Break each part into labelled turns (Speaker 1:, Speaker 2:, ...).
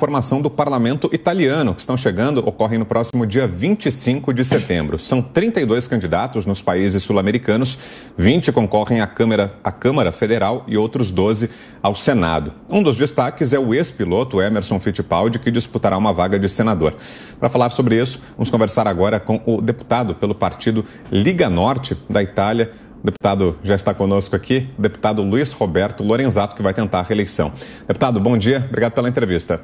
Speaker 1: formação do parlamento italiano, que estão chegando, ocorrem no próximo dia 25 de setembro. São 32 candidatos nos países sul-americanos, 20 concorrem à Câmara Federal e outros 12 ao Senado. Um dos destaques é o ex-piloto Emerson Fittipaldi, que disputará uma vaga de senador. Para falar sobre isso, vamos conversar agora com o deputado pelo partido Liga Norte da Itália. O deputado já está conosco aqui, o deputado Luiz Roberto Lorenzato, que vai tentar a reeleição. Deputado, bom dia, obrigado pela entrevista.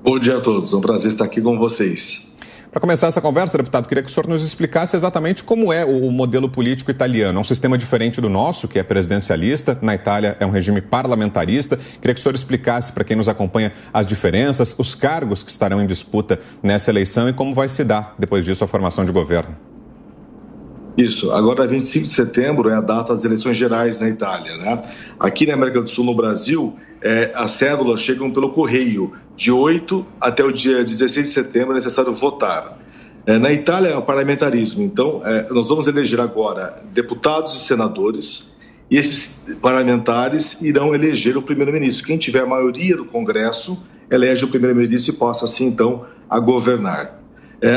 Speaker 2: Bom dia a todos, é um prazer estar aqui com vocês.
Speaker 1: Para começar essa conversa, deputado, queria que o senhor nos explicasse exatamente como é o modelo político italiano. É um sistema diferente do nosso, que é presidencialista. Na Itália é um regime parlamentarista. Queria que o senhor explicasse para quem nos acompanha as diferenças, os cargos que estarão em disputa nessa eleição e como vai se dar, depois disso, a formação de governo.
Speaker 2: Isso, agora 25 de setembro é a data das eleições gerais na Itália, né? Aqui na América do Sul, no Brasil, as cédulas chegam pelo correio. De 8 até o dia 16 de setembro é necessário votar. Na Itália é o parlamentarismo, então nós vamos eleger agora deputados e senadores, e esses parlamentares irão eleger o primeiro-ministro. Quem tiver a maioria do Congresso elege o primeiro-ministro e passa assim então a governar.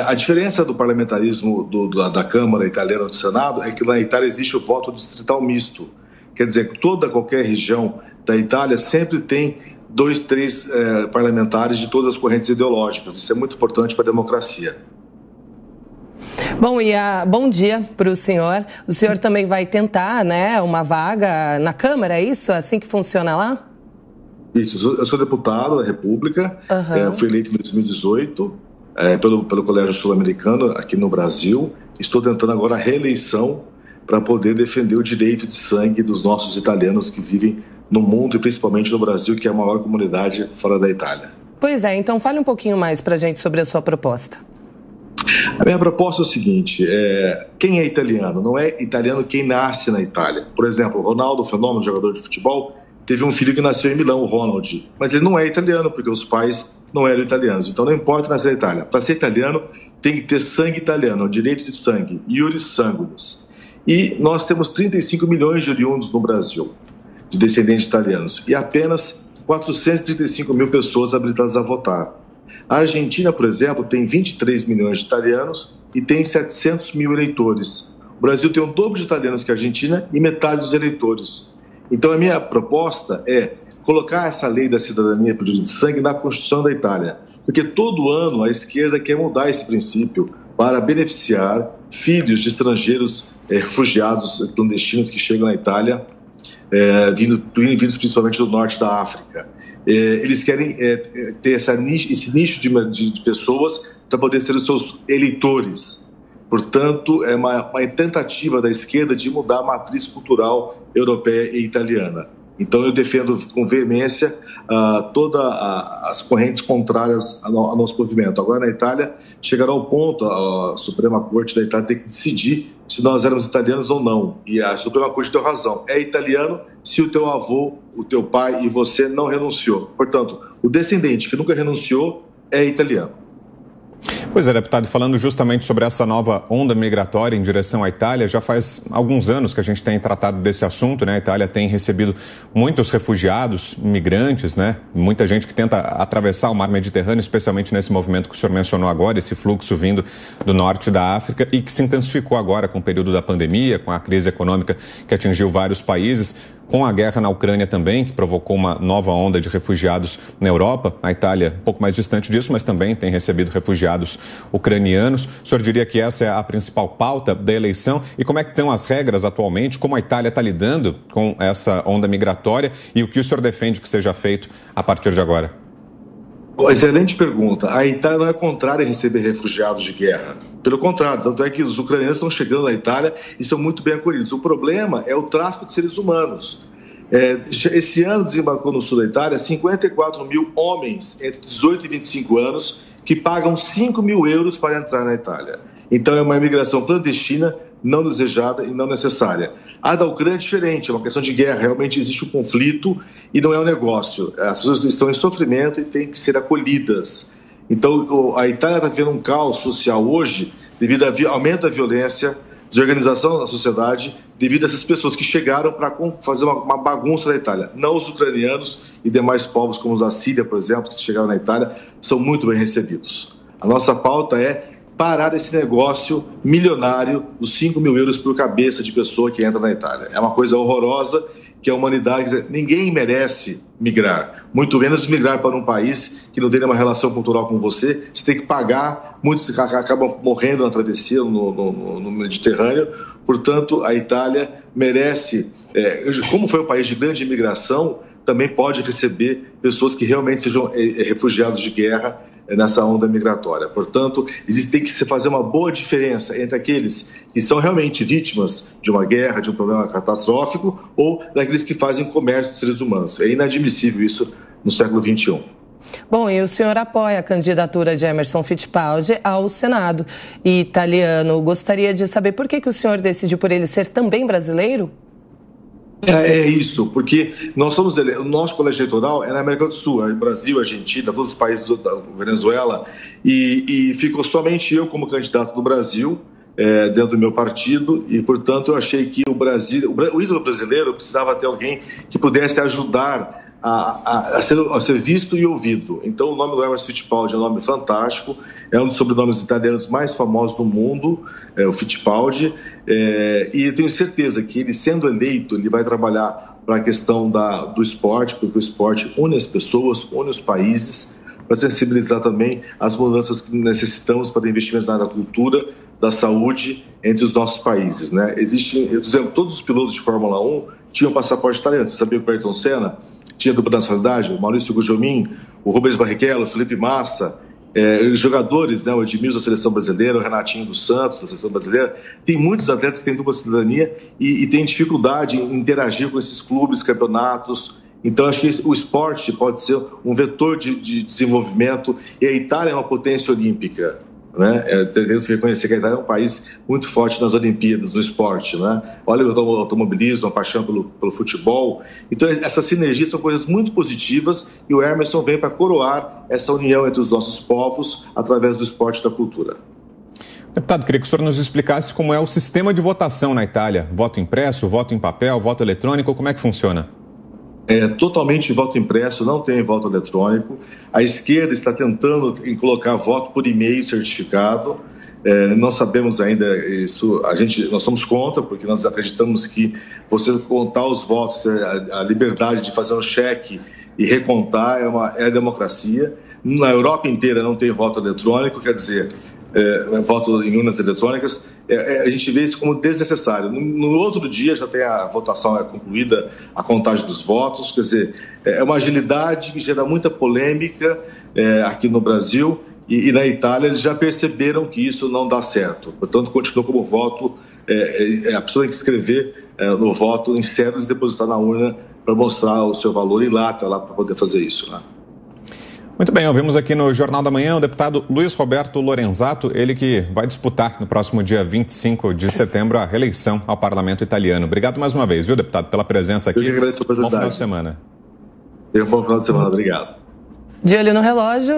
Speaker 2: A diferença do parlamentarismo da Câmara Italiana do Senado é que na Itália existe o voto distrital misto. Quer dizer, qualquer região da Itália sempre tem 2, 3 parlamentares de todas as correntes ideológicas. Isso é muito importante para a democracia.
Speaker 3: Bom, bom dia para o senhor. O senhor também vai tentar, né, uma vaga na Câmara, é isso? É assim que funciona lá?
Speaker 2: Isso, eu sou deputado da República, fui eleito em 2018. Pelo Colégio Sul-Americano aqui no Brasil. Estou tentando agora a reeleição para poder defender o direito de sangue dos nossos italianos que vivem no mundo e principalmente no Brasil, que é a maior comunidade fora da Itália.
Speaker 3: Pois é, então fale um pouquinho mais para a gente sobre a sua proposta.
Speaker 2: A minha proposta é o seguinte, quem é italiano? Não é italiano quem nasce na Itália. Por exemplo, o Ronaldo Fenômeno, jogador de futebol, teve um filho que nasceu em Milão, o Ronald, mas ele não é italiano porque os pais não eram italianos, então não importa nascer na Itália. Para ser italiano, tem que ter sangue italiano, o direito de sangue, iuris sanguinis. E nós temos 35 milhões de oriundos no Brasil, de descendentes italianos, e apenas 435 mil pessoas habilitadas a votar. A Argentina, por exemplo, tem 23 milhões de italianos e tem 700 mil eleitores. O Brasil tem o dobro de italianos que a Argentina e metade dos eleitores. Então a minha proposta é colocar essa lei da cidadania por direito de sangue na Constituição da Itália, porque todo ano a esquerda quer mudar esse princípio para beneficiar filhos de estrangeiros refugiados clandestinos que chegam na Itália, vindos principalmente do norte da África. Eles querem ter esse nicho de pessoas para poder ser os seus eleitores. Portanto, é uma tentativa da esquerda de mudar a matriz cultural europeia e italiana. Então eu defendo com veemência todas as correntes contrárias ao nosso movimento. Agora na Itália chegará ao ponto, a Suprema Corte da Itália tem que decidir se nós éramos italianos ou não. E a Suprema Corte deu razão. É italiano se o teu avô, o teu pai e você não renunciou. Portanto, o descendente que nunca renunciou é italiano.
Speaker 1: Pois é, deputado, falando justamente sobre essa nova onda migratória em direção à Itália, já faz alguns anos que a gente tem tratado desse assunto, né? A Itália tem recebido muitos refugiados, migrantes, né? Muita gente que tenta atravessar o mar Mediterrâneo, especialmente nesse movimento que o senhor mencionou agora, esse fluxo vindo do norte da África e que se intensificou agora com o período da pandemia, com a crise econômica que atingiu vários países, com a guerra na Ucrânia também, que provocou uma nova onda de refugiados na Europa. A Itália, um pouco mais distante disso, mas também tem recebido refugiados ucranianos. O senhor diria que essa é a principal pauta da eleição? E como é que estão as regras atualmente? Como a Itália está lidando com essa onda migratória? E o que o senhor defende que seja feito a partir de agora?
Speaker 2: Excelente pergunta. A Itália não é contrária a receber refugiados de guerra. Pelo contrário, tanto é que os ucranianos estão chegando na Itália e são muito bem acolhidos. O problema é o tráfico de seres humanos. Esse ano desembarcou no sul da Itália 54 mil homens entre 18 e 25 anos que pagam 5 mil euros para entrar na Itália. Então é uma imigração clandestina, não desejada e não necessária. A da Ucrânia é diferente, é uma questão de guerra, realmente existe um conflito e não é um negócio. As pessoas estão em sofrimento e têm que ser acolhidas. Então a Itália está vivendo um caos social hoje devido ao aumento da violência, desorganização na sociedade devido a essas pessoas que chegaram para fazer uma bagunça na Itália. Não os ucranianos e demais povos como os da Síria, por exemplo, que chegaram na Itália, são muito bem recebidos. A nossa pauta é parar esse negócio milionário dos 5 mil euros por cabeça de pessoa que entra na Itália. É uma coisa horrorosa que a humanidade, ninguém merece migrar, muito menos migrar para um país que não tem uma relação cultural com você. Você tem que pagar, muitos acabam morrendo na travessia no Mediterrâneo. Portanto, a Itália merece, como foi um país de grande imigração, também pode receber pessoas que realmente sejam refugiados de guerra nessa onda migratória. Portanto, tem que se fazer uma boa diferença entre aqueles que são realmente vítimas de uma guerra, de um problema catastrófico, ou daqueles que fazem comércio de seres humanos. É inadmissível isso no século XXI.
Speaker 3: Bom, e o senhor apoia a candidatura de Emerson Fittipaldi ao Senado italiano. Gostaria de saber por que o senhor decidiu por ele ser também brasileiro?
Speaker 2: É isso, porque o nosso colégio eleitoral é na América do Sul, Brasil, Argentina, todos os países da Venezuela, e ficou somente eu como candidato do Brasil, dentro do meu partido, e, portanto, eu achei que o ídolo brasileiro precisava ter alguém que pudesse ajudar a ser visto e ouvido. Então, o nome do Emerson Fittipaldi é um nome fantástico, é um dos sobrenomes italianos mais famosos do mundo, o Fittipaldi, e eu tenho certeza que ele, sendo eleito, ele vai trabalhar para a questão do esporte, porque o esporte une as pessoas, une os países, para sensibilizar também as mudanças que necessitamos para investimentos na área da cultura, da saúde, entre os nossos países, né? Existem, por exemplo, todos os pilotos de Fórmula 1 tinham passaporte italiano. Você sabia que o Ayrton Senna tinha dupla nacionalidade? O Maurício Gugelmin, o Rubens Barrichello, o Felipe Massa, jogadores, né, o Edmilson da Seleção Brasileira, o Renatinho dos Santos da Seleção Brasileira. Tem muitos atletas que têm dupla cidadania e têm dificuldade em interagir com esses clubes, campeonatos. Então, acho que o esporte pode ser um vetor de desenvolvimento, e a Itália é uma potência olímpica, né? Temos que reconhecer que a Itália é um país muito forte nas Olimpíadas, no esporte, né? Olha o automobilismo, a paixão pelo futebol. Então, essas sinergias são coisas muito positivas, e o Emerson vem para coroar essa união entre os nossos povos através do esporte e da cultura.
Speaker 1: Deputado, queria que o senhor nos explicasse como é o sistema de votação na Itália. Voto impresso, voto em papel, voto eletrônico, como é que funciona?
Speaker 2: É totalmente voto impresso, não tem voto eletrônico. A esquerda está tentando colocar voto por e-mail certificado. Nós sabemos ainda isso, nós somos contra, porque nós acreditamos que você contar os votos, a liberdade de fazer um cheque e recontar é a democracia. Na Europa inteira não tem voto eletrônico, quer dizer, voto em urnas eletrônicas. A gente vê isso como desnecessário. No outro dia já tem a votação concluída, a contagem dos votos. Quer dizer, é uma agilidade que gera muita polêmica aqui no Brasil, e na Itália eles já perceberam que isso não dá certo. Portanto, continua como voto. A pessoa tem que escrever no voto em cédulas e depositar na urna para mostrar o seu valor, e lá para poder fazer isso, né?
Speaker 1: Muito bem, ouvimos aqui no Jornal da Manhã o deputado Luiz Roberto Lorenzato, ele que vai disputar no próximo dia 25 de setembro a reeleição ao Parlamento italiano. Obrigado mais uma vez, viu, deputado, pela presença aqui.
Speaker 2: Eu que agradeço a oportunidade.
Speaker 1: Bom final de semana.
Speaker 2: Bom final de semana, obrigado.
Speaker 3: De olho no relógio.